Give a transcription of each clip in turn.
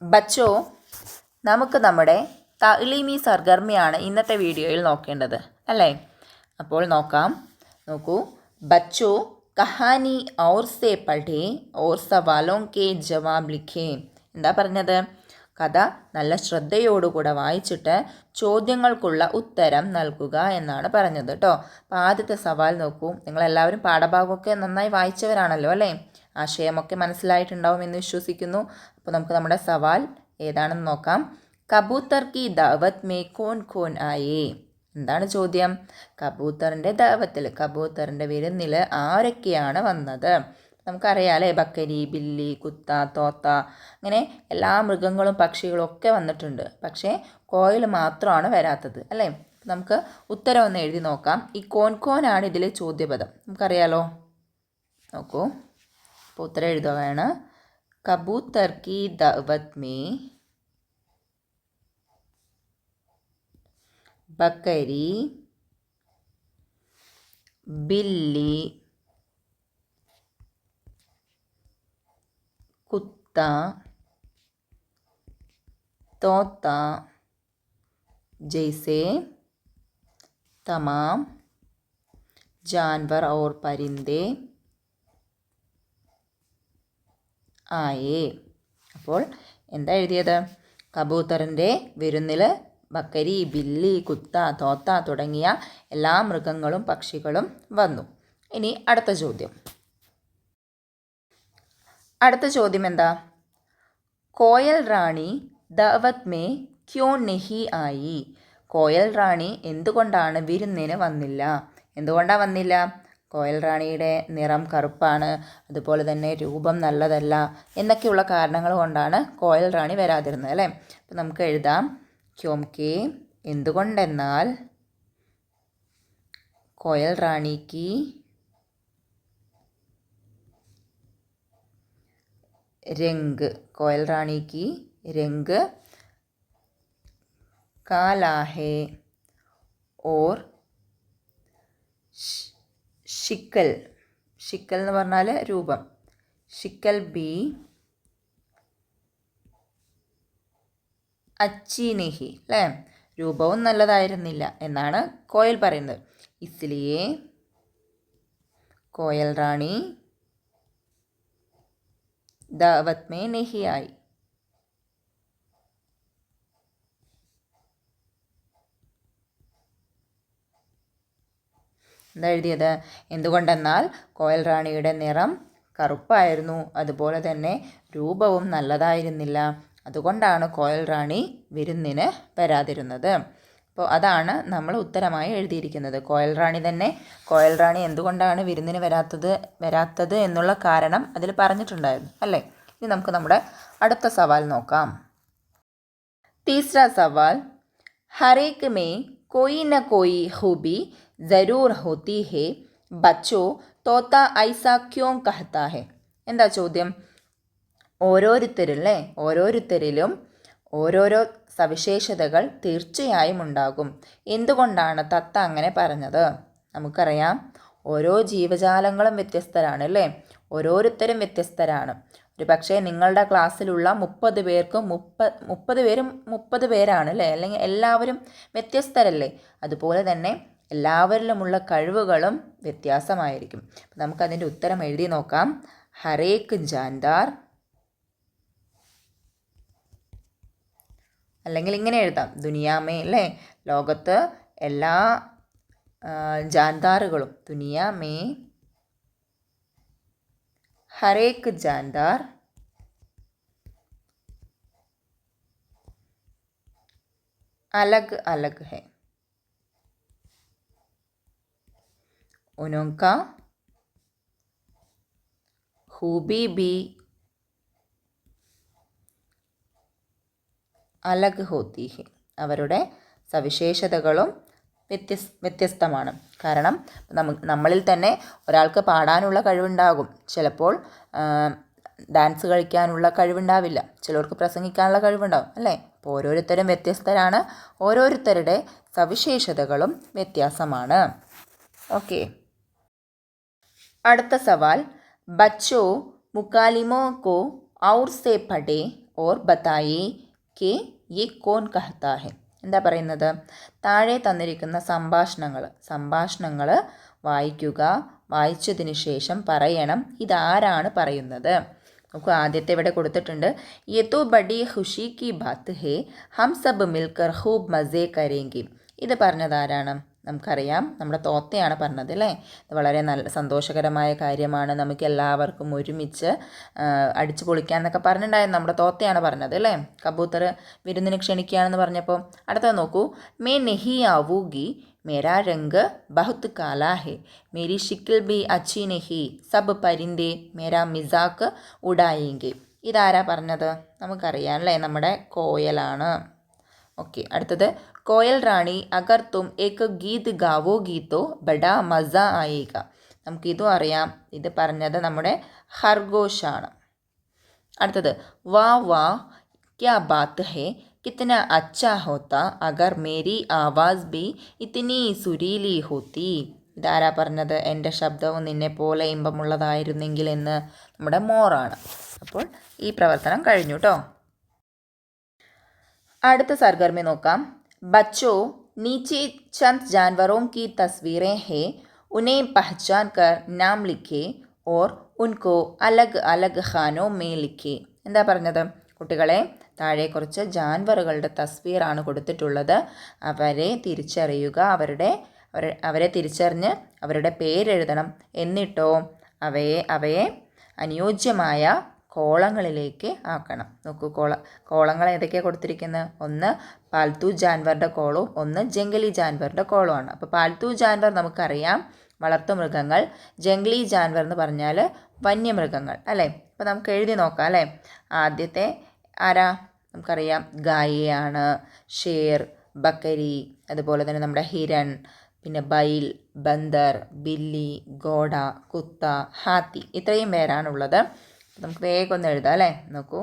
ബച്ചോ, നമുക്ക് നമ്മുടെ തഅ്ലീമി സർഗർമിയാണ് ഇന്നത്തെ വീഡിയോയിൽ നോക്കേണ്ടത് അല്ലേ? അപ്പോൾ നോക്കൂ. ബച്ചോ കഹാനി ഔർ സേ പഠേ ഔർ സവാലോം കെ ജവാബ് ലിഖേ. എന്താ പറഞ്ഞത്? കഥ നല്ല ശ്രദ്ധയോടുകൂടെ വായിച്ചിട്ട് ചോദ്യങ്ങൾക്കുള്ള ഉത്തരം നൽകുക എന്നാണ് പറഞ്ഞത് കേട്ടോ. അപ്പോൾ ആദ്യത്തെ സവാൽ നോക്കൂ. നിങ്ങളെല്ലാവരും പാഠഭാഗമൊക്കെ നന്നായി വായിച്ചവരാണല്ലോ അല്ലേ? ആശയമൊക്കെ മനസ്സിലായിട്ടുണ്ടാവും എന്ന് വിശ്വസിക്കുന്നു. അപ്പോൾ നമുക്ക് നമ്മുടെ സവാൽ ഏതാണെന്ന് നോക്കാം. കബൂത്തർ കി ദഅവത് മേ കോൻ കോൻ ആയേ. എന്താണ് ചോദ്യം? കബൂത്തറിൻ്റെ ദഅവത്തിൽ, കബൂത്തറിൻ്റെ വിരുന്നിൽ ആരൊക്കെയാണ് വന്നത്? നമുക്കറിയാം അല്ലേ, ബക്കരി, ബില്ലി, കുത്ത, തോത്ത, അങ്ങനെ എല്ലാ മൃഗങ്ങളും പക്ഷികളും ഒക്കെ വന്നിട്ടുണ്ട്. പക്ഷേ കോയിൽ മാത്രമാണ് വരാത്തത് അല്ലേ? നമുക്ക് ഉത്തരം ഒന്ന് എഴുതി നോക്കാം. ഈ കോൻ കോനാണ് ഇതിലെ ചോദ്യപദം, നമുക്കറിയാലോ. നോക്കൂ, അപ്പോൾ ഉത്തരം എഴുതുകയാണ്. കബൂത്തർ കി ദഅവത് മേ ബക്കരി, बिल्ली, कुत्ता, तोता जैसे तमाम जानवर और परिंदे ആയേ. അപ്പോൾ എന്താ എഴുതിയത്? കബൂത്തറിൻ്റെ വിരുന്നിൽ ബക്കരി, ബില്ലി, കുത്ത, തോത്ത തുടങ്ങിയ എല്ലാ മൃഗങ്ങളും പക്ഷികളും വന്നു. ഇനി അടുത്ത ചോദ്യം എന്താ? കോയൽ റാണി ദഅവത് മേ ക്യോ നഹി ആയി. കോയൽ റാണി എന്തുകൊണ്ടാണ് വിരുന്നിന് വന്നില്ല? എന്തുകൊണ്ടാണ് വന്നില്ല? കോയൽ റാണിയുടെ നിറം കറുപ്പാണ്, അതുപോലെ തന്നെ രൂപം നല്ലതല്ല എന്നൊക്കെയുള്ള കാരണങ്ങൾ കൊണ്ടാണ് കോയൽ റാണി വരാതിരുന്നത് അല്ലേ? അപ്പം നമുക്ക് എഴുതാം. ക്യോംകെ, എന്തുകൊണ്ടെന്നാൽ, കോയൽ റാണിക്ക് രംഗ്, കോയൽ റാണിക്ക് രംഗ് കാലാ ഹേ ഓർ ഷിക്കൽ, ഷിക്കൽ എന്ന് പറഞ്ഞാൽ രൂപം, ഷിക്കൽ ബി അച്ചി നെഹി അല്ലേ? രൂപവും നല്ലതായിരുന്നില്ല എന്നാണ് കോയൽ പറയുന്നത്. ഇസ്ലിയെ കോയൽ റാണി ദഅവത് മേ നഹി ആയി. എന്താ എഴുതിയത്? എന്തുകൊണ്ടെന്നാൽ കോയൽ റാണിയുടെ നിറം കറുപ്പായിരുന്നു, അതുപോലെ തന്നെ രൂപവും നല്ലതായിരുന്നില്ല, അതുകൊണ്ടാണ് കോയൽ റാണി വിരുന്നിന് വരാതിരുന്നത്. അപ്പോൾ അതാണ് നമ്മൾ ഉത്തരമായി എഴുതിയിരിക്കുന്നത്. കോയൽ റാണി എന്തുകൊണ്ടാണ് വിരുന്നിന് വരാത്തത് എന്നുള്ള കാരണം അതിൽ പറഞ്ഞിട്ടുണ്ടായിരുന്നു അല്ലേ? ഇനി നമുക്ക് നമ്മുടെ അടുത്ത സവാൽ നോക്കാം. तीसरा सवाल, हर एक में कोई न कोई खूबी ज़रूर होती है, बच्चों तोता ऐसा क्यों कहता है. എന്താ ചോദ്യം? ഓരോരുത്തരിലും ഓരോരോ സവിശേഷതകൾ തീർച്ചയായും ഉണ്ടാകും. എന്തുകൊണ്ടാണ് തത്ത അങ്ങനെ പറഞ്ഞത്? നമുക്കറിയാം, ഓരോ ജീവജാലങ്ങളും വ്യത്യസ്തരാണ് അല്ലേ? ഓരോരുത്തരും വ്യത്യസ്തരാണ്. ഒരു പക്ഷേ നിങ്ങളുടെ ക്ലാസ്സിലുള്ള 30 പേർക്കും 30 പേരും 30 പേരാണ് അല്ലേ? അല്ലെങ്കിൽ എല്ലാവരും വ്യത്യസ്തരല്ലേ? അതുപോലെ തന്നെ എല്ലാവരിലുമുള്ള കഴിവുകളും വ്യത്യാസമായിരിക്കും. നമുക്കതിൻ്റെ ഉത്തരം എഴുതി നോക്കാം. ഹരേക്ക് ജാൻദാർ, അല്ലെങ്കിൽ ഇങ്ങനെ എഴുതാം, ദുനിയാമേ അല്ലേ? ലോകത്ത് എല്ലാ ജാൻദാറുകളും, ദുനിയാമേ ഹരേക്ക് ജാൻദാർ अलग अलग है, उनका खूबी भी അലഗ് ഹോത്തി ഹെ. അവരുടെ സവിശേഷതകളും വ്യത്യസ്തമാണ്. കാരണം നമ്മളിൽ തന്നെ ഒരാൾക്ക് പാടാനുള്ള കഴിവുണ്ടാകും, ചിലപ്പോൾ ഡാൻസ് കളിക്കാനുള്ള കഴിവുണ്ടാവില്ല, ചിലർക്ക് പ്രസംഗിക്കാനുള്ള കഴിവുണ്ടാകും അല്ലേ? അപ്പോൾ ഓരോരുത്തരും വ്യത്യസ്തരാണ്, ഓരോരുത്തരുടെ സവിശേഷതകളും വ്യത്യാസമാണ്. ഓക്കെ, അടുത്ത സവാൽ. ബച്ചോ മുക്കാലിമോ കോ ഔർ സേ പഠേ और बताइए कि ये कौन कहता है. എന്താ പറയുന്നത്? താഴെ തന്നിരിക്കുന്ന സംഭാഷണങ്ങൾ വായിക്കുക. വായിച്ചതിന് ശേഷം പറയണം ഇതാരാണ് പറയുന്നത്. നോക്കൂ, ആദ്യത്തെ ഇവിടെ കൊടുത്തിട്ടുണ്ട്. യെ തോ ബഡി ഖുഷി കി ബാത്ത് ഹേ ഹം സബ് മിൽക്കർ ഖൂബ് മസേ കരേംഗെ. ഇത് പറഞ്ഞതാരാണ്? നമുക്കറിയാം, നമ്മുടെ തോത്തയാണ് പറഞ്ഞത് അല്ലേ. ഇത് വളരെ നല്ല സന്തോഷകരമായ കാര്യമാണ്, നമുക്ക് എല്ലാവർക്കും ഒരുമിച്ച് അടിച്ചു പൊളിക്കാമെന്നൊക്കെ പറഞ്ഞിട്ടുണ്ടായിരുന്നു. നമ്മുടെ തോത്തയാണ് പറഞ്ഞത് അല്ലേ. കബൂത്തർ വിരുന്നിന് ക്ഷണിക്കുകയാണെന്ന് പറഞ്ഞപ്പോൾ. അടുത്തത് നോക്കൂ. മേ നെഹി ആവൂഗി മേരാ രംഗ് ബഹുത്ത് കാലാ ഹെ മേരി ഷിക്കിൽ ബി അച്ചി നെഹി സബ് പരിന്ദേ മേരാ മിസാക്ക് ഉഡായെങ്കെ. ഇതാരാ പറഞ്ഞത്? നമുക്കറിയാം അല്ലേ, നമ്മുടെ കോയലാണ്. ഓക്കെ, അടുത്തത്. കോയൽ റാണി അഗർ തും ഏക് ഗീത് ഗാവോഗി തോ ബഡാ മസ ആയേഗ. നമുക്കിതും അറിയാം, ഇത് പറഞ്ഞത് നമ്മുടെ ഖർഗോഷാണ്. അടുത്തത്. വാ വാ ക്യാ ബാത്ത് ഹേ കിത്തന അച്ഛാ ഹോത്ത അഗർ മേരി ആവാസ് ബി ഇത്തിനി സുരീലി ഹോത്തി. ഇതാരാ പറഞ്ഞത്? എൻ്റെ ശബ്ദവും നിന്നെ പോലെ ഇമ്പമുള്ളതായിരുന്നെങ്കിൽ എന്ന് നമ്മുടെ മോറാണ്. അപ്പോൾ ഈ പ്രവർത്തനം കഴിഞ്ഞു കേട്ടോ. അടുത്ത സർഗർമി നോക്കാം. ബച്ചോ नीचे चंद जानवरों की तस्वीरें हैं, उन्हें पहचान कर नाम लिखे और उनको अलग अलग ഖാനോं में लिखे. എന്താ പറഞ്ഞത്? കുട്ടികളെ, താഴെ കുറച്ച് ജാൻവറുകളുടെ തസ്വീറാണ് കൊടുത്തിട്ടുള്ളത്. അവരെ തിരിച്ചറിയുക, അവരെ തിരിച്ചറിഞ്ഞ് അവരുടെ പേരെഴുതണം. എന്നിട്ടോ അവയെ അനുയോജ്യമായ കോളങ്ങളിലേക്ക് ആക്കണം. നോക്കൂ, കോളങ്ങൾ ഏതൊക്കെയാണ് കൊടുത്തിരിക്കുന്നത്? ഒന്ന് പാൽത്തു ജാൻവറിൻ്റെ കോളവും ഒന്ന് ജംഗലി ജാൻവറിൻ്റെ കോളമാണ്. അപ്പോൾ പാൽത്തു ജാൻവർ നമുക്കറിയാം, വളർത്തുമൃഗങ്ങൾ. ജംഗലി ജാൻവർ എന്ന് പറഞ്ഞാൽ വന്യമൃഗങ്ങൾ അല്ലേ. അപ്പോൾ നമുക്ക് എഴുതി നോക്കാം അല്ലേ. ആദ്യത്തെ ആരാ? നമുക്കറിയാം, ഗായയാണ്. ഷേർ, ബക്കരി, അതുപോലെ തന്നെ നമ്മുടെ ഹിരൺ, പിന്നെ ബൈൽ, ബന്ദർ, ബില്ലി, ഗോഡ, കുത്ത, ഹാത്തി, ഇത്രയും പേരാണുള്ളത്. നമുക്ക് വേഗം ഒന്ന് എഴുതാം അല്ലേ. നോക്കൂ,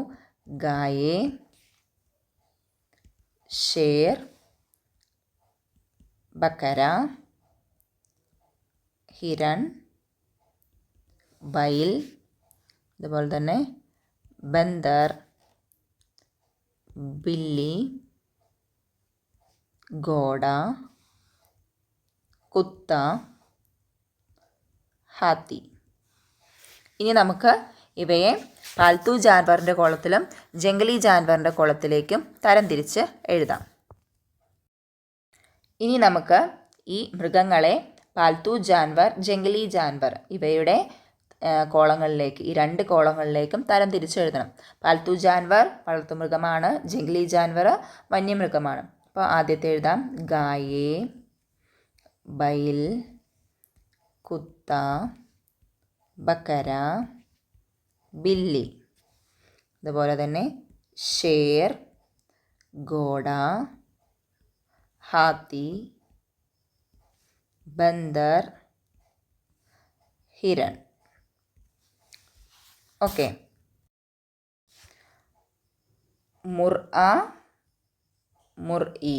ഗായേ, ഷേർ, ബക്കര, ഹിരൺ, ബൈൽ, അതുപോലെ തന്നെ ബന്ദർ, ബില്ലി, ഗോഡ, കുത്ത, ഹാത്തി. ഇനി നമുക്ക് ഇവയെ പാൽത്തു ജാൻവറിൻ്റെ കോളത്തിലും ജംഗലി ജാൻവറിൻ്റെ കോളത്തിലേക്കും തരംതിരിച്ച് എഴുതാം. ഇനി നമുക്ക് ഈ മൃഗങ്ങളെ പാൽത്തു ജാൻവർ, ജംഗലി ജാൻവർ ഇവയുടെ കോളങ്ങളിലേക്ക്, ഈ രണ്ട് കോളങ്ങളിലേക്കും തരംതിരിച്ച് എഴുതണം. പാൽത്തു ജാൻവർ വളർത്തുമൃഗമാണ്, ജംഗലി ജാൻവർ വന്യമൃഗമാണ്. അപ്പോൾ ആദ്യത്തെ എഴുതാം. ഗായേ, ബൈൽ, കുത്ത, ബക്കര, ബില്ലി. അതുപോലെ തന്നെ ഷേർ, ഗോഡ, ഹാത്തി, ബന്ദർ, ഹിരൺ. ഓക്കെ. മുർആ, മുർഇ.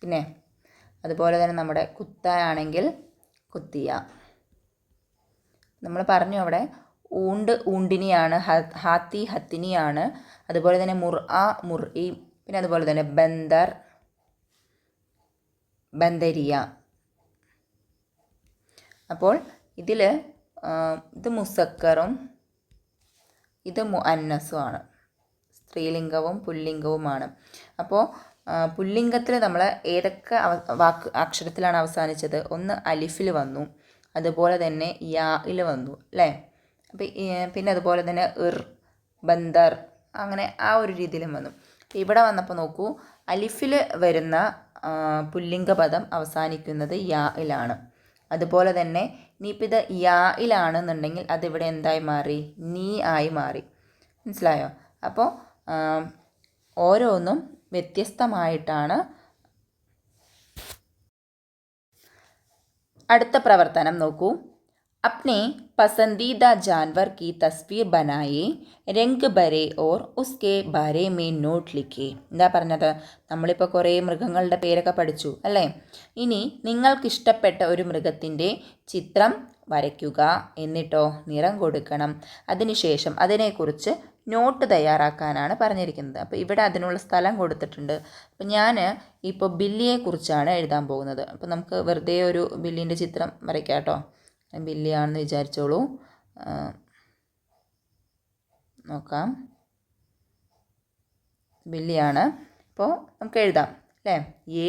പിന്നെ അതുപോലെ തന്നെ നമ്മുടെ കുത്തയാണെങ്കിൽ കുത്തിയ. നമ്മൾ പറഞ്ഞു അവിടെ ഊണ്ട് ഊണ്ടിനിയാണ്, ഹാത്തി ഹത്തിനിയാണ്. അതുപോലെ തന്നെ മുർആ മുർഇ, പിന്നെ അതുപോലെ തന്നെ ബന്ദർ ബന്ദരിയ. അപ്പോൾ ഇത് മുസക്കറും ഇത് മുഅന്നസുമാണ്, സ്ത്രീലിംഗവും പുല്ലിംഗവുമാണ്. അപ്പോൾ പുല്ലിംഗത്തിൽ നമ്മൾ ഏതൊക്കെ അക്ഷരത്തിലാണ് അവസാനിച്ചത്? ഒന്ന് അലിഫിൽ വന്നു, അതുപോലെ തന്നെ യായിൽ വന്നു അല്ലേ. അപ്പോൾ പിന്നെ അതുപോലെ തന്നെ ബന്ദർ, അങ്ങനെ ആ ഒരു രീതിയിലും വന്നു. ഇവിടെ വന്നപ്പോൾ നോക്കൂ, അലിഫിൽ വരുന്ന പുല്ലിംഗ പദം അവസാനിക്കുന്നത് യായിലാണ്. അതുപോലെ തന്നെ ഇനിയിപ്പോൾ ഇത് യായിലാണെന്നുണ്ടെങ്കിൽ അതിവിടെ എന്തായി മാറി? നീ ആയി മാറി. മനസ്സിലായോ? അപ്പോൾ ഓരോന്നും വ്യത്യസ്തമായിട്ടാണ്. അടുത്ത പ്രവർത്തനം നോക്കൂ. अपने पसंदीदा जानवर की तस्वीर बनाए, रंग भरे और उसके बारे में നോട്ട് ലിഖേ. എന്താ പറഞ്ഞത്? നമ്മളിപ്പോൾ കുറേ മൃഗങ്ങളുടെ പേരൊക്കെ പഠിച്ചു അല്ലേ. ഇനി നിങ്ങൾക്കിഷ്ടപ്പെട്ട ഒരു മൃഗത്തിൻ്റെ ചിത്രം വരയ്ക്കുക, എന്നിട്ടോ നിറം കൊടുക്കണം. അതിനുശേഷം അതിനെക്കുറിച്ച് നോട്ട് തയ്യാറാക്കാനാണ് പറഞ്ഞിരിക്കുന്നത്. അപ്പോൾ ഇവിടെ അതിനുള്ള സ്ഥലം കൊടുത്തിട്ടുണ്ട്. അപ്പോൾ ഞാൻ ഇപ്പോൾ ബില്ലിയെക്കുറിച്ചാണ് എഴുതാൻ പോകുന്നത്. അപ്പോൾ നമുക്ക് വെറുതെ ഒരു ബില്ലിൻ്റെ ചിത്രം വരയ്ക്കാം കേട്ടോ. ബില്ലിയാണെന്ന് വിചാരിച്ചോളൂ. നോക്കാം, ബില്ലിയാണ്. അപ്പോൾ നമുക്ക് എഴുതാം അല്ലേ. യേ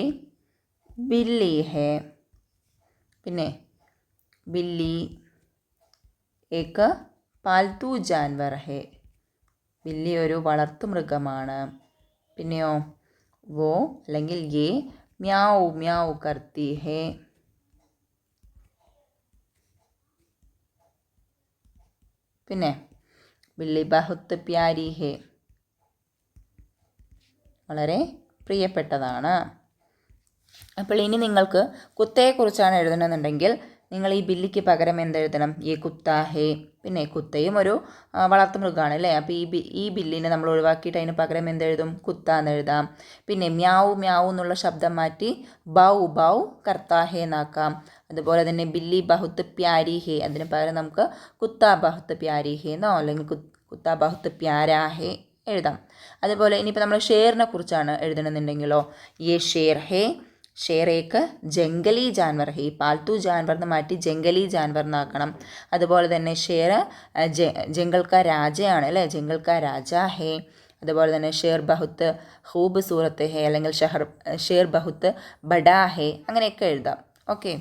ബില്ലി ഹേ. പിന്നെ ബില്ലി ഏക്ക് പാൽത്തു ജാൻവർ ഹേ. ബില്ലി ഒരു വളർത്തു മൃഗമാണ്. പിന്നെയോ വോ അല്ലെങ്കിൽ യേ മ്യാവു മ്യാവു കർത്തി ഹേ. പിന്നെ ബില്ലി ബഹുത്ത് പ്യാരി ഹേ. വളരെ പ്രിയപ്പെട്ടതാണ്. അപ്പോൾ ഇനി നിങ്ങൾക്ക് കുത്തയെക്കുറിച്ചാണ് എഴുതണമെന്നുണ്ടെങ്കിൽ നിങ്ങൾ ഈ ബില്ലിക്ക് പകരം എന്തെഴുതണം? ഈ കുത്ത ഹേ. പിന്നെ കുത്തയും ഒരു വളർത്തു മൃഗമാണ് അല്ലേ. അപ്പോൾ ഈ ബില്ലിനെ നമ്മൾ ഒഴിവാക്കിയിട്ട് അതിന് പകരം എന്തെഴുതും? കുത്ത എന്നെഴുതാം. പിന്നെ മ്യാവു മ്യാവു എന്നുള്ള ശബ്ദം മാറ്റി ബൗ ബൗ കർത്താ ഹേ എന്നാക്കാം. അതുപോലെ തന്നെ ബില്ലി ബഹുത്ത് പ്യാരി ഹേ, അതിന് പകരം നമുക്ക് കുത്ത ബഹുത്ത് പ്യാരി ഹേ എന്നോ അല്ലെങ്കിൽ കുത്ത ബഹുത്ത് പ്യാരാ ഹേ എഴുതാം. അതുപോലെ ഇനിയിപ്പോൾ നമ്മൾ ഷേറിനെ കുറിച്ചാണ് എഴുതണമെന്നുണ്ടെങ്കിലോ യേ ഷേർ ഹേ. ഷേർ ഏക്ക് ജംഗലി ജാൻവർ ഹേ. പാൽത്തു ജാൻവർ എന്ന് മാറ്റി ജംഗലി ജാൻവർ എന്നാക്കണം. അതുപോലെ തന്നെ ഷേർ ജംഗൽ കാ രാജയാണ് അല്ലേ, ജംഗൽ കാ രാജാ ഹേ. അതുപോലെ തന്നെ ഷേർ ബഹുത്ത് ഖൂബ്സൂറത്ത് ഹേ അല്ലെങ്കിൽ ഷേർ ബഹുത്ത് ബഡാ ഹേ, അങ്ങനെയൊക്കെ എഴുതാം. ഓക്കെ,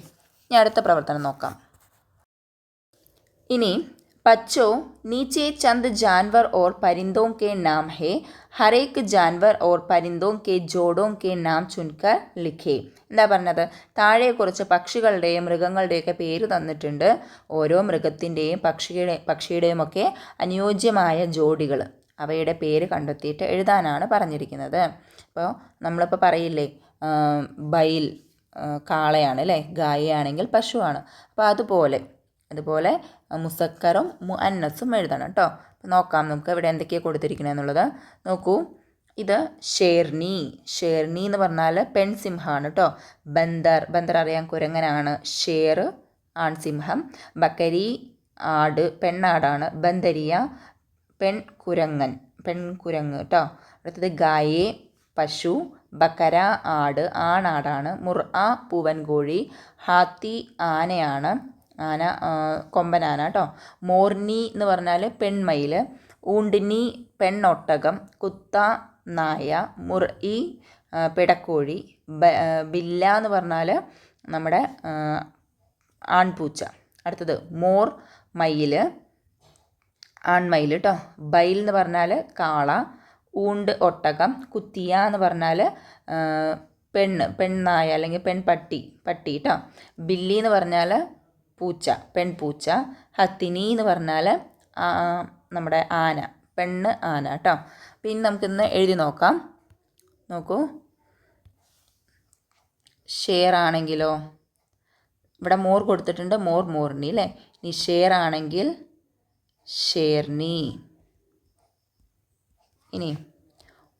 ഇനി അടുത്ത പ്രവർത്തനം നോക്കാം. ഇനി बच्चों नीचे चंद जानवर और परिंदों के नाम है. हर एक जानवर और परिंदों के जोड़ों के नाम चुनकर लिखे. എന്താ പറഞ്ഞത്? താഴെ കുറച്ച് പക്ഷികളുടെയും മൃഗങ്ങളുടെയൊക്കെ പേര് തന്നിട്ടുണ്ട്. ഓരോ മൃഗത്തിൻ്റെയും പക്ഷിയുടെയും ഒക്കെ അനുയോജ്യമായ ജോഡികൾ, അവയുടെ പേര് കണ്ടെത്തിയിട്ട് എഴുതാനാണ് പറഞ്ഞിരിക്കുന്നത്. അപ്പോൾ നമ്മളിപ്പോൾ പറയില്ലേ ബൈൽ കാളയാണ് അല്ലേ, ഗായയാണെങ്കിൽ പശുവാണ്. അപ്പോൾ അതുപോലെ മുസക്കറും മുഅന്നസും എഴുതണം കേട്ടോ. നോക്കാം നമുക്ക് ഇവിടെ എന്തൊക്കെയാണ് കൊടുത്തിരിക്കുന്നത് എന്നുള്ളത്. നോക്കൂ, ഇത് ഷേർനി. ഷേർനി എന്ന് പറഞ്ഞാൽ പെൺസിംഹമാണ് കേട്ടോ. ബന്ദർ അറിയാൻ കുരങ്ങനാണ്. ഷേർ ആൺസിംഹം. ബക്കരി ആട്, പെണ്ണാടാണ്. ബന്ദരിയ പെൺകുരങ്ങ് കേട്ടോ. അടുത്തത് ഗായേ പശു. ബക്കര ആട്, ആണാടാണ്. മുർആ പൂവൻകോഴി. ഹാത്തി ആനയാണ്, ആന കൊമ്പനാന കേട്ടോ. മോർനി എന്ന് പറഞ്ഞാൽ പെൺമയിൽ. ഊണ്ടിനി പെണ്ണൊട്ടകം. കുത്ത നായ. മുർഇ പിടക്കോഴി. ബില്ല എന്ന് പറഞ്ഞാൽ നമ്മുടെ ആൺപൂച്ച. അടുത്തത് മോർ മയിൽ, ആൺമയിൽ കേട്ടോ. ബൈൽ എന്ന് പറഞ്ഞാൽ കാള. ഊണ്ട് ഒട്ടകം. കുത്തിയ എന്ന് പറഞ്ഞാൽ പെണ്ണായ അല്ലെങ്കിൽ പട്ടി കേട്ടോ. ബില്ലി എന്ന് പറഞ്ഞാൽ പൂച്ച, പെൺപൂച്ച. ഹത്തിനി എന്ന് പറഞ്ഞാൽ നമ്മുടെ ആന, പെണ്ണ് ആന കേട്ടോ. പിന്നെ നമുക്കിന്ന് എഴുതി നോക്കാം. നോക്കൂ, ഷേർ ആണെങ്കിലോ ഇവിടെ മോർ കൊടുത്തിട്ടുണ്ട്, മോർനി അല്ലേ. ഇനി ഷേർ ആണെങ്കിൽ ഷേർനി. ഇനി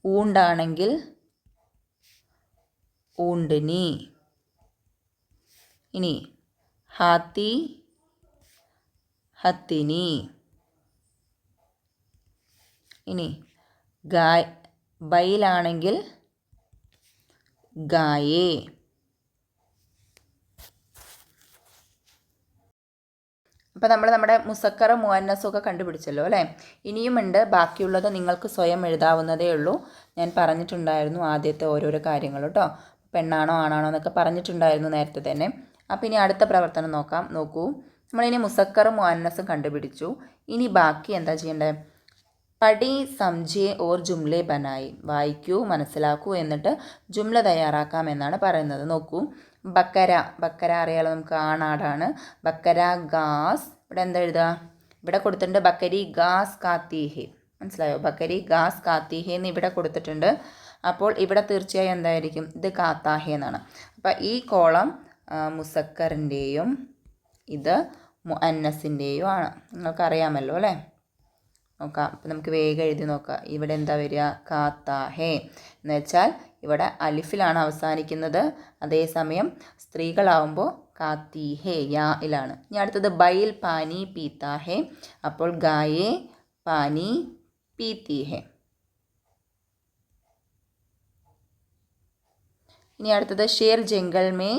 ഊണ്ടാണെങ്കിൽ ഊണ്ടിനി. ഇനി ഹാത്തി ഹത്തിനി. ഇനി ബൈലാണെങ്കിൽ ഗായേ. അപ്പോൾ നമ്മൾ നമ്മുടെ മുസക്കറും മുഅന്നസും ഒക്കെ കണ്ടുപിടിച്ചല്ലോ അല്ലേ. ഇനിയുമുണ്ട്, ബാക്കിയുള്ളത് നിങ്ങൾക്ക് സ്വയം എഴുതാവുന്നതേ ഉള്ളൂ. ഞാൻ പറഞ്ഞിട്ടുണ്ടായിരുന്നു ആദ്യത്തെ ഓരോരോ കാര്യങ്ങൾ കേട്ടോ. പെണ്ണാണോ ആണാണോ എന്നൊക്കെ പറഞ്ഞിട്ടുണ്ടായിരുന്നു നേരത്തെ തന്നെ. അപ്പോൾ ഇനി അടുത്ത പ്രവർത്തനം നോക്കാം. നോക്കൂ, നമ്മളിനി മുസക്കറും മുഅന്നസും കണ്ടുപിടിച്ചു. ഇനി ബാക്കി എന്താ ചെയ്യേണ്ടത്? പഠി സംജെ ഓർ ജുംലെ ബനായി. വായിക്കൂ, മനസ്സിലാക്കൂ, എന്നിട്ട് ജുംല തയ്യാറാക്കാം എന്നാണ് പറയുന്നത്. നോക്കൂ, ബക്കര അറിയാലോ നമുക്ക്, ആണാടാണ്. ബക്കര ഗാസ്. ഇവിടെ എന്താ എഴുതുക? ഇവിടെ കൊടുത്തിട്ടുണ്ട് ബക്കരി ഗാസ് കാത്തി ഹേ. മനസ്സിലായോ? ബക്കരി ഗാസ് കാത്തി ഹേ എന്ന് ഇവിടെ കൊടുത്തിട്ടുണ്ട്. അപ്പോൾ ഇവിടെ തീർച്ചയായും എന്തായിരിക്കും? ഇത് കാത്താഹേ എന്നാണ്. അപ്പോൾ ഈ കോളം മുസക്കറിൻ്റെയും ഇത് മുഅന്നസിൻ്റെയും ആണ്. നിങ്ങൾക്കറിയാമല്ലോ അല്ലേ. നോക്കാം, അപ്പം നമുക്ക് വേഗം എഴുതി നോക്കാം. ഇവിടെ എന്താ വരിക? കാത്താഹേ എന്ന് വെച്ചാൽ ഇവിടെ അലിഫിലാണ് അവസാനിക്കുന്നത്. അതേസമയം സ്ത്രീകളാവുമ്പോൾ കാത്തീഹേ യായിലാണ്. ഇനി അടുത്തത് ബൈൽ പാനി പീത്താഹേ. അപ്പോൾ ഗായേ പാനി पीती है. ഇനി അടുത്തത് ഷേർ ജംഗൽ മേ,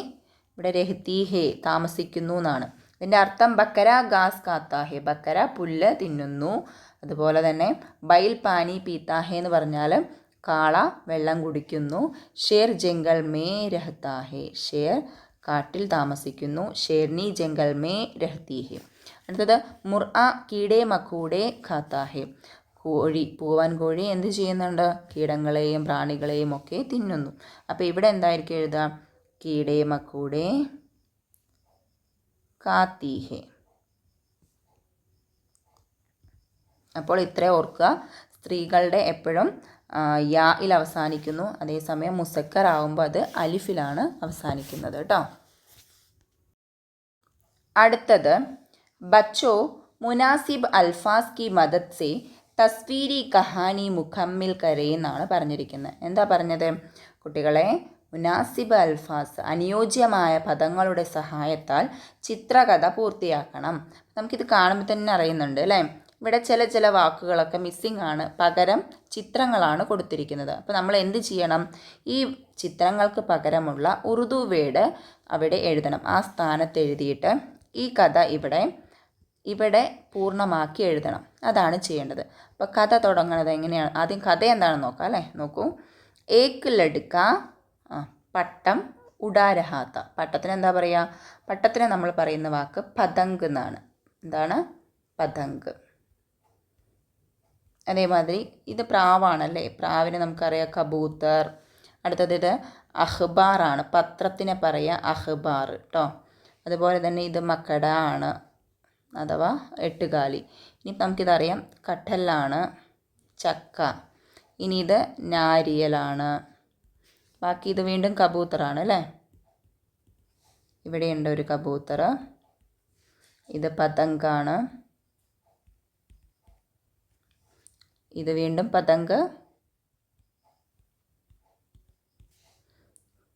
ഇവിടെ രഹ്തി ഹേ താമസിക്കുന്നു എന്നാണ്. ഇതിൻ്റെ അർത്ഥം ബക്കര ഗാസ് കാത്താ ഹെ, ബക്കര പുല്ല് തിന്നുന്നു. അതുപോലെ തന്നെ ബൈൽ പാനി പീത്താ ഹെ എന്ന് പറഞ്ഞാൽ കാള വെള്ളം കുടിക്കുന്നു. ഷേർ ജംഗൽ മേ രഹ്താ ഹെ, ഷേർ കാട്ടിൽ താമസിക്കുന്നു. ഷേർനി ജംഗൽ മേ രഹ്തി ഹെ. അടുത്തത് മുർഅ കീടേ മക്കൂടെ ഖാത്താ ഹെ, കോഴി പൂവാൻ കോഴി എന്ത് ചെയ്യുന്നുണ്ട്? കീടങ്ങളെയും പ്രാണികളെയും ഒക്കെ തിന്നുന്നു. അപ്പോൾ ഇവിടെ എന്തായിരിക്കും എഴുതുക? കീടേ മക്കൂടെ കാത്തി ഹെ. അപ്പോൾ ഇത്ര ഓർക്കുക, സ്ത്രീകളുടെ എപ്പോഴും യായിൽ അവസാനിക്കുന്നു, അതേസമയം മുസക്കർ ആകുമ്പോൾ അത് അലിഫിലാണ് അവസാനിക്കുന്നത് കേട്ടോ. അടുത്തത് ബച്ചോ മുനാസിബ് അൽഫാസ് കി മദദ് സെ തസ്വീരി കഹാനി മുഖമ്മിൽ കരേ എന്നാണ് പറഞ്ഞിരിക്കുന്നത്. എന്താ പറഞ്ഞത്? കുട്ടികളെ മുനാസിബ് അൽഫാസ് അനുയോജ്യമായ പദങ്ങളുടെ സഹായത്താൽ ചിത്രകഥ പൂർത്തിയാക്കണം. നമുക്കിത് കാണുമ്പോൾ തന്നെ അറിയുന്നുണ്ട് അല്ലേ? ഇവിടെ ചില വാക്കുകളൊക്കെ മിസ്സിംഗ് ആണ്, പകരം ചിത്രങ്ങളാണ് കൊടുത്തിരിക്കുന്നത്. അപ്പോൾ നമ്മൾ എന്ത് ചെയ്യണം? ഈ ചിത്രങ്ങൾക്ക് പകരമുള്ള ഉറുദു വേർഡ് അവിടെ എഴുതണം. ആ സ്ഥാനത്ത് എഴുതിയിട്ട് ഈ കഥ ഇവിടെ പൂർണ്ണമാക്കി എഴുതണം. അതാണ് ചെയ്യേണ്ടത്. അപ്പോൾ കഥ തുടങ്ങുന്നത് എങ്ങനെയാണ്? ആദ്യം കഥ എന്താണെന്ന് നോക്കാം അല്ലേ? നോക്കൂ. ഏക്ക് ലഡ്ക, പട്ടം, ഉഡാരഹാത്ത. പട്ടത്തിന് എന്താ പറയുക? പട്ടത്തിന് നമ്മൾ പറയുന്ന വാക്ക് പതങ്ക് എന്നാണ്. എന്താണ്? പതങ്ക്. അതേമാതിരി ഇത് പ്രാവാണല്ലേ? പ്രാവിനെ നമുക്കറിയാം കബൂത്തർ. അടുത്തത് ഇത് അഖ്ബാറാണ്, പത്രത്തിനെ പറയുക അഖ്ബാർ കേട്ടോ. അതുപോലെ തന്നെ ഇത് മക്കട ആണ്, അഥവാ എട്ടുകാലി. ഇനി നമുക്കിതറിയാം കട്ടലാണ്, ചക്ക. ഇനി ഇത് നാരിയലാണ്. ബാക്കി ഇത് വീണ്ടും കബൂത്തറാണ് അല്ലേ? ഇവിടെയുണ്ട് ഒരു കബൂത്തർ. ഇത് പതങ്കാണ്. ഇത് വീണ്ടും പതങ്ക്,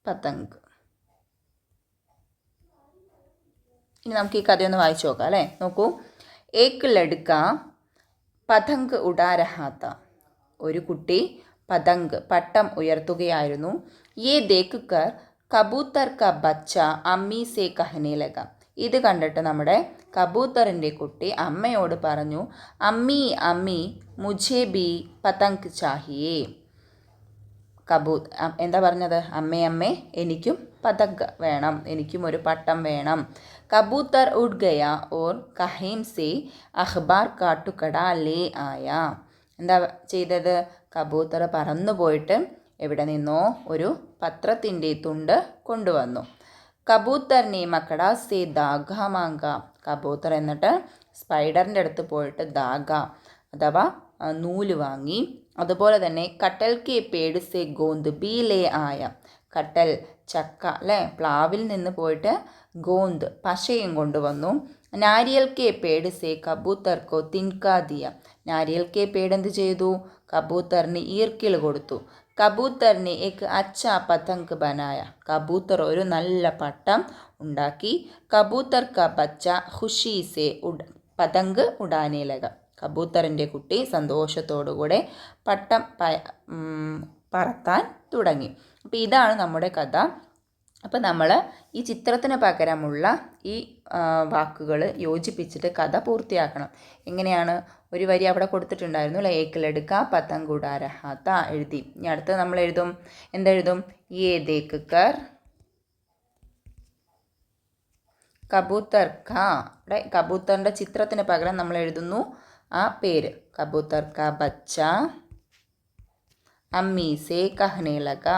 പതങ്ക്. ഇനി നമുക്ക് ഈ കഥയൊന്ന് വായിച്ചു നോക്കാം അല്ലേ? നോക്കൂ. ഏക്ക് ലഡ്ക പതങ്ക് ഉഡാരഹാത്ത, ഒരു കുട്ടി പതങ്ക് പട്ടം ഉയർത്തുകയായിരുന്നു. യേ ദേഖ് കർ കബൂത്തർ ക ബച്ച അമ്മി സേ കഹനെ ലഗ, ഇത് കണ്ടിട്ട് നമ്മുടെ കബൂത്തറിൻ്റെ കുട്ടി അമ്മയോട് പറഞ്ഞു, അമ്മി അമ്മി മുझे भी പതങ്ക് ചാഹിയേ. എന്താ പറഞ്ഞത്? അമ്മേ എനിക്കും പതങ്ക് വേണം, എനിക്കും ഒരു പട്ടം വേണം. കബൂത്തർ ഉഡ് ഗയ ഓർ കഹീം സേ അഖ്ബാർ കാ ടുക്കടാ ലേ ആയ. എന്താ ചെയ്തത്? കബൂത്തർ പറന്നു പോയിട്ട് എവിടെ നിന്നോ ഒരു പത്രത്തിൻ്റെ തുണ്ട് കൊണ്ടുവന്നു. കബൂത്തറിനെ മക്കട സേ ദാഗ മാങ്ക, കബൂത്തർ എന്നിട്ട് സ്പൈഡറിൻ്റെ അടുത്ത് പോയിട്ട് ദാഗ അഥവാ നൂല് വാങ്ങി. അതുപോലെ തന്നെ കട്ടൽ കെ പേട് സെ ഗോന്ത് ബി ലേ ആയ, കട്ടൽ ചക്ക അല്ലേ? പ്ലാവിൽ നിന്ന് പോയിട്ട് ഗോന്ത് പശയും കൊണ്ടുവന്നു. നാരിയൽ കെ പേട് സെ കബൂത്തർ കോ തിൻകാ ദിയ, നാരിയൽ കെ പേട് എന്ത് ചെയ്തു? കബൂത്തറിന് ഈർക്കിൽ കൊടുത്തു. കബൂത്തറിന് ഏക് അച്ഛാ പതങ്ക് ബനായ, കബൂത്തർ ഒരു നല്ല പട്ടം ഉണ്ടാക്കി. കബൂത്തർ ക ബച്ച ഖുഷി സെ പതങ്ക് ഉഡാനെ ലഗ, കബൂത്തറിൻ്റെ കുട്ടി സന്തോഷത്തോടുകൂടെ പട്ടം പറത്താൻ തുടങ്ങി. അപ്പോൾ ഇതാണ് നമ്മുടെ കഥ. അപ്പോൾ നമ്മൾ ഈ ചിത്രത്തിന് പകരമുള്ള ഈ വാക്കുകൾ യോജിപ്പിച്ചിട്ട് കഥ പൂർത്തിയാക്കണം. എങ്ങനെയാണ്? ഒരു വരി അവിടെ കൊടുത്തിട്ടുണ്ടായിരുന്നു അല്ലേ? ഏക്ക് ലഡ്ക പതങ്ക് ഉഡാ രഹാ താ എഴുതി. ഇനി അടുത്ത് നമ്മൾ എഴുതും. എന്തെഴുതും? യേ ദേഖ് കർ കബൂത്തർ ക, ഇവിടെ കബൂത്തറിൻ്റെ ചിത്രത്തിന് പകരം നമ്മൾ എഴുതുന്നു ആ പേര്. കബൂത്തർ ക ബച്ച അമ്മി സേ കഹനെ ലഗ.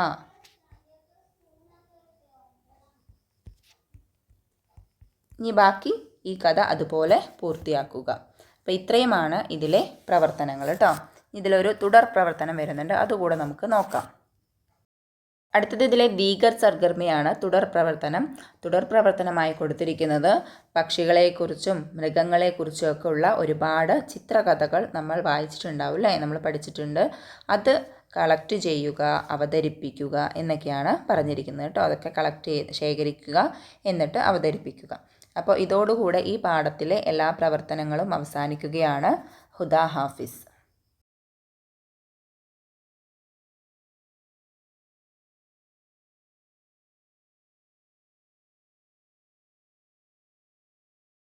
ഇനി ബാക്കി ഈ കഥ അതുപോലെ പൂർത്തിയാക്കുക. അപ്പോൾ ഇത്രയുമാണ് ഇതിലെ പ്രവർത്തനങ്ങൾ കേട്ടോ. ഇതിലൊരു തുടർ പ്രവർത്തനം വരുന്നുണ്ട്, അതുകൂടെ നമുക്ക് നോക്കാം. അടുത്തത് ഇതിലെ ദീഗർ സർഗർമിയാണ് തുടർ പ്രവർത്തനം. തുടർ പ്രവർത്തനമായി കൊടുത്തിരിക്കുന്നത് പക്ഷികളെക്കുറിച്ചും മൃഗങ്ങളെക്കുറിച്ചും ഒക്കെ ഉള്ള ഒരുപാട് ചിത്രകഥകൾ നമ്മൾ വായിച്ചിട്ടുണ്ടാവും അല്ലേ? നമ്മൾ പഠിച്ചിട്ടുണ്ട്. അത് കളക്ട് ചെയ്യുക, അവതരിപ്പിക്കുക എന്നൊക്കെയാണ് പറഞ്ഞിരിക്കുന്നത് കേട്ടോ. അതൊക്കെ ശേഖരിക്കുക, എന്നിട്ട് അവതരിപ്പിക്കുക. അപ്പോൾ ഇതോടുകൂടെ ഈ പാഠത്തിലെ എല്ലാ പ്രവർത്തനങ്ങളും അവസാനിക്കുകയാണ്. ഹുദാ ഹാഫിസ്.